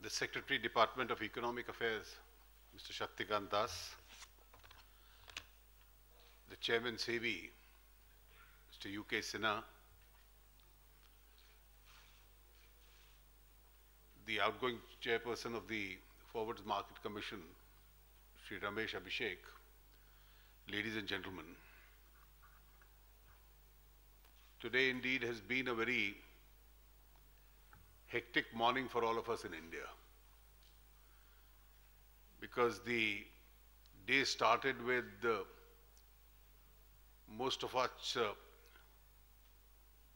the Secretary, Department of Economic Affairs, Mr. Shaktikant Das, the Chairman SEBI, Mr. UK Sinha, the outgoing Chairperson of the Forwards Market Commission, Shri Ramesh Abhishek, ladies and gentlemen, today indeed has been a very hectic morning for all of us in India, because the day started with most of us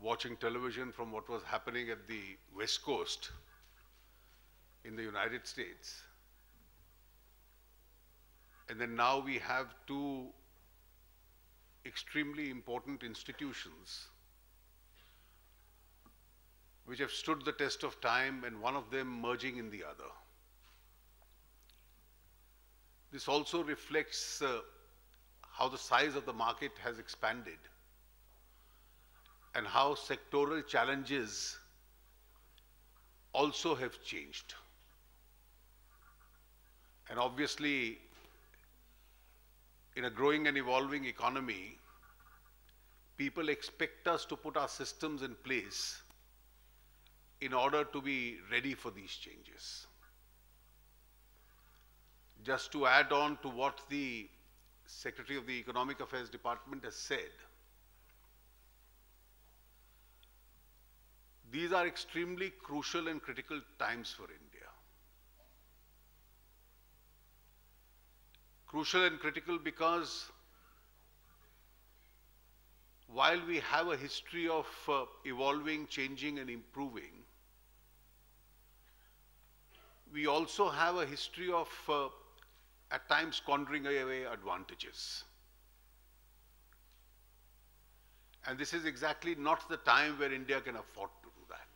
watching television from what was happening at the West Coast in the United States. And then now we have two extremely important institutions which have stood the test of time, and one of them merging in the other. This also reflects how the size of the market has expanded and how sectoral challenges also have changed. And obviously, in a growing and evolving economy, people expect us to put our systems in place in order to be ready for these changes. Just to add on to what the Secretary of the Economic Affairs Department has said, these are extremely crucial and critical times for India. Crucial and critical because while we have a history of evolving, changing and improving, we also have a history of at times squandering away advantages. And this is exactly not the time where India can afford to do that.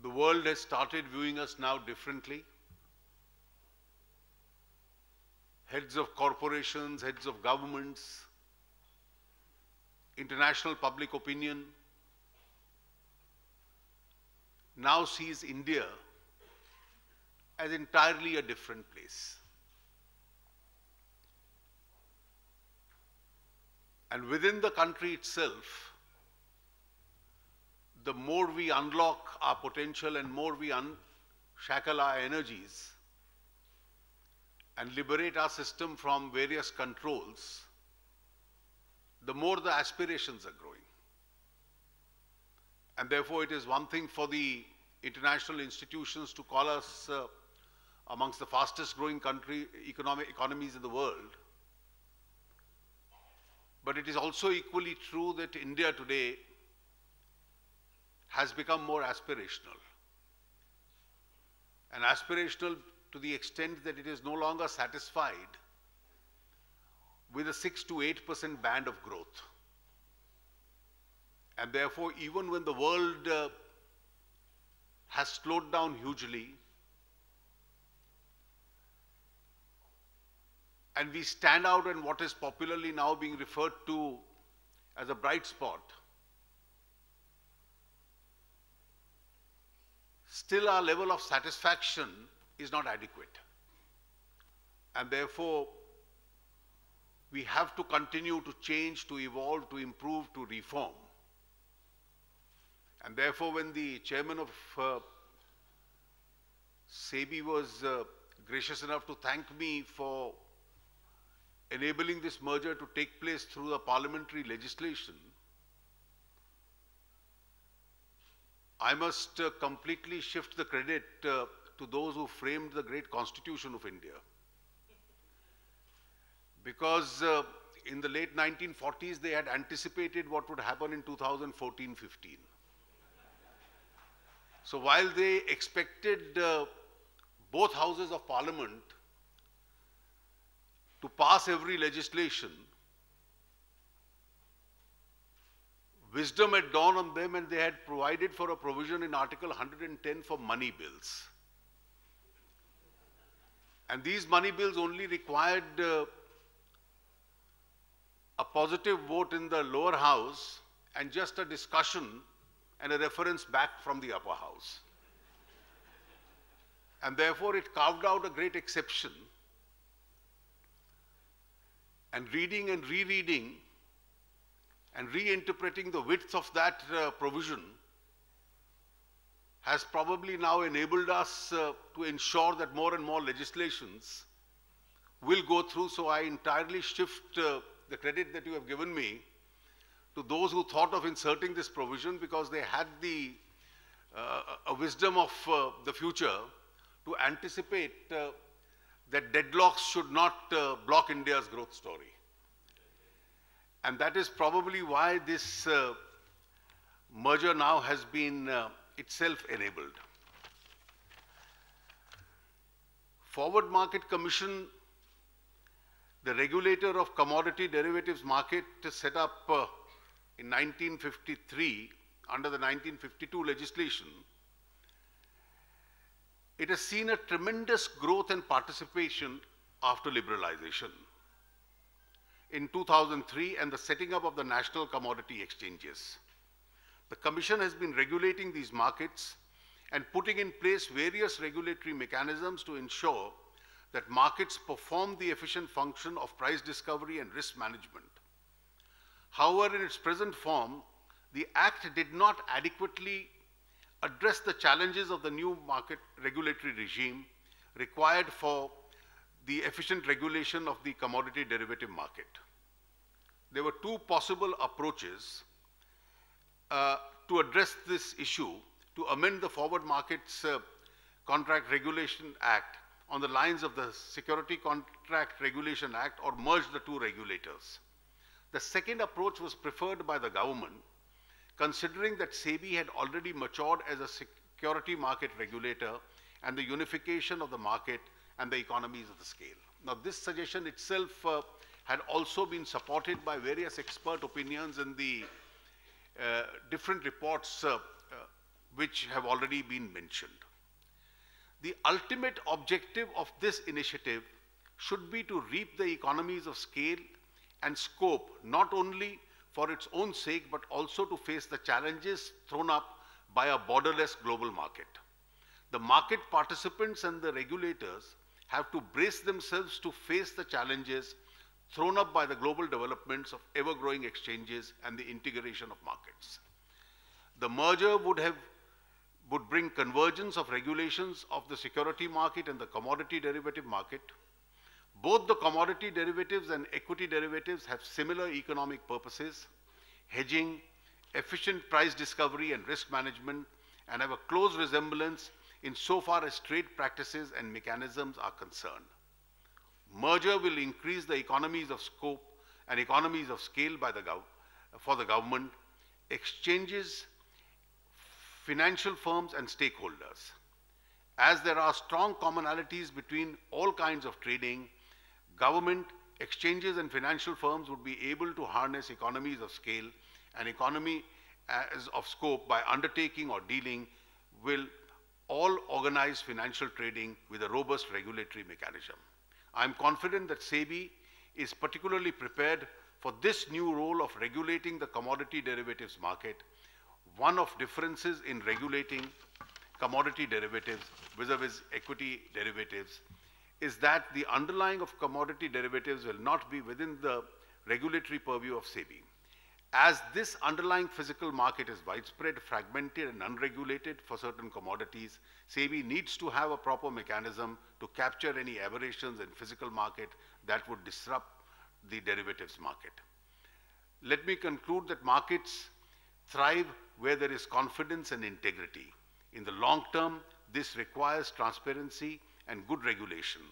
The world has started viewing us now differently. Heads of corporations, heads of governments, international public opinion now sees India as entirely a different place. And within the country itself, the more we unlock our potential and more we unshackle our energies and liberate our system from various controls, the more the aspirations are growing. And therefore, it is one thing for the international institutions to call us amongst the fastest growing economies in the world. But it is also equally true that India today has become more aspirational. And aspirational to the extent that it is no longer satisfied with a 6 to 8% band of growth. And therefore, even when the world has slowed down hugely, and we stand out in what is popularly now being referred to as a bright spot, still our level of satisfaction is not adequate. And therefore, we have to continue to change, to evolve, to improve, to reform. And therefore, when the chairman of SEBI was gracious enough to thank me for enabling this merger to take place through the parliamentary legislation, I must completely shift the credit to those who framed the great Constitution of India. Because in the late 1940s, they had anticipated what would happen in 2014-15. So while they expected both houses of parliament to pass every legislation, wisdom had dawned on them and they had provided for a provision in Article 110 for money bills. And these money bills only required a positive vote in the lower house and just a discussion and a reference back from the upper house. And therefore, it carved out a great exception. And reading and rereading and reinterpreting the width of that provision has probably now enabled us to ensure that more and more legislations will go through. So I entirely shift the credit that you have given me to those who thought of inserting this provision, because they had the a wisdom of the future to anticipate that deadlocks should not block India's growth story. And that is probably why this merger now has been itself enabled. Forward Market Commission, the regulator of commodity derivatives market, set up in 1953 under the 1952 legislation. It has seen a tremendous growth and participation after liberalization in 2003 and the setting up of the national commodity exchanges. The Commission has been regulating these markets and putting in place various regulatory mechanisms to ensure that markets perform the efficient function of price discovery and risk management. However, in its present form, the Act did not adequately address the challenges of the new market regulatory regime required for the efficient regulation of the commodity derivative market. There were two possible approaches to address this issue: to amend the Forward Markets Contract Regulation Act on the lines of the Security Contract Regulation Act, or merge the two regulators. The second approach was preferred by the government, considering that SEBI had already matured as a security market regulator and the unification of the market and the economies of the scale. Now, this suggestion itself had also been supported by various expert opinions in the different reports which have already been mentioned. The ultimate objective of this initiative should be to reap the economies of scale and scope, not only for its own sake, but also to face the challenges thrown up by a borderless global market. The market participants and the regulators have to brace themselves to face the challenges thrown up by the global developments of ever-growing exchanges and the integration of markets. The merger would bring convergence of regulations of the security market and the commodity derivative market. Both the commodity derivatives and equity derivatives have similar economic purposes: hedging, efficient price discovery and risk management, and have a close resemblance insofar as trade practices and mechanisms are concerned. Merger will increase the economies of scope and economies of scale for the government, exchanges, financial firms and stakeholders. As there are strong commonalities between all kinds of trading, government, exchanges and financial firms would be able to harness economies of scale and economy of scope by undertaking or dealing will all organize financial trading with a robust regulatory mechanism. I am confident that SEBI is particularly prepared for this new role of regulating the commodity derivatives market. One of differences in regulating commodity derivatives vis-a-vis equity derivatives is that the underlying of commodity derivatives will not be within the regulatory purview of SEBI. As this underlying physical market is widespread, fragmented and unregulated for certain commodities, SEBI needs to have a proper mechanism to capture any aberrations in physical market that would disrupt the derivatives market. Let me conclude that markets thrive where there is confidence and integrity. In the long term, this requires transparency and good regulation.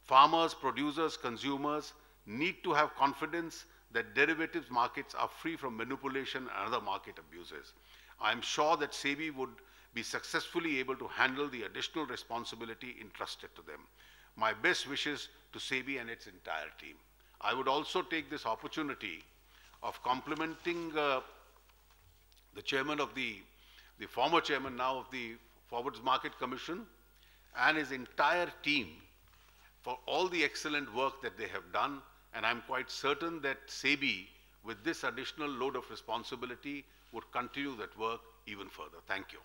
Farmers, producers, consumers need to have confidence that derivatives markets are free from manipulation and other market abuses. I am sure that SEBI would be successfully able to handle the additional responsibility entrusted to them. My best wishes to SEBI and its entire team. I would also take this opportunity of complimenting the chairman of the former chairman now of the Forwards Market Commission and his entire team for all the excellent work that they have done. And I'm quite certain that SEBI, with this additional load of responsibility, would continue that work even further. Thank you.